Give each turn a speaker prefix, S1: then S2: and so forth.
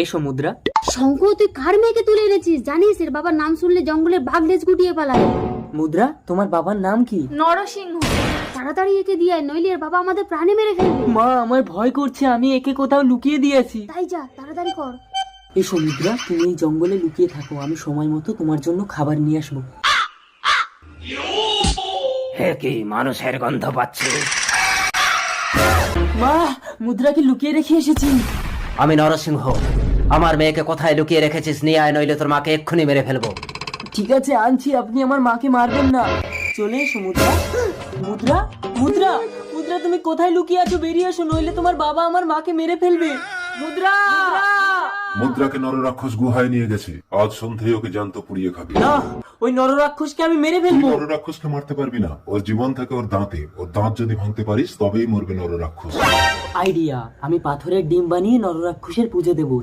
S1: এসো মুদ্রা।
S2: শঙ্খ, তুই কার মেয়েকে তুলে এনেছিস? জানিস এর বাবার নাম শুনলে জঙ্গলের বাঘ লেজ গুটিয়ে পালায়।
S1: মুদ্রা, তোমার বাবার নাম কি?
S3: নরসিংহ।
S2: তাড়াতাড়ি একে দিয়ে আয়, নইলে এর বাবা আমাদের প্রাণে মেরে ফেলবে।
S1: মা, আমার ভয় করছে, আমি একে কোথাও লুকিয়ে দিয়েছি।
S2: তাই যা, তাড়াতাড়ি কর।
S1: এসো মুদ্রা, তুমি এই জঙ্গলে লুকিয়ে থাকো, আমি সময় মতো তোমার জন্য খাবার নিয়ে আসবো।
S4: হে কি মানুষের গন্ধ পাচ্ছি?
S1: মা, মুদ্রাকে লুকিয়ে রেখে এসেছি।
S4: আমি নরসিংহ। আমার মেয়েকে কোথায় লুকিয়ে রেখেছিস? নিয়ে আয়, নইলে তোর মাকে এক্ষুনি মেরে ফেলবো।
S1: ঠিক আছে, আনছি, আপনি আমার মাকে মারবেন না। চলে এসো মুদ্রা। মুদ্রা, মুদ্রা, মুদ্রা, তুমি কোথায় লুকিয়ে আছো? বেরিয়ে এসো, নইলে তোমার বাবা আমার মাকে মেরে ফেলবে। মুদ্রা!
S5: মুদ্রাকে নররাক্ষস গুহায় নিয়ে গেছে। আজ সন্ধ্যায় ওকে জ্যান্ত পুড়িয়ে খাবি।
S1: না, ওই নররাক্ষসকে আমি মেরে
S5: তুই
S1: ফেলবো।
S5: নররাক্ষসকে মারতে পারবি না। ওর জীবন থাকে ওর দাঁতে। ওর দাঁত যদি ভাঙতে পারিস তবেই মরবে নররাক্ষস।
S1: আইডিয়া, আমি পাথরের ডিম বানিয়ে নররাক্ষসের পুজো দেবো।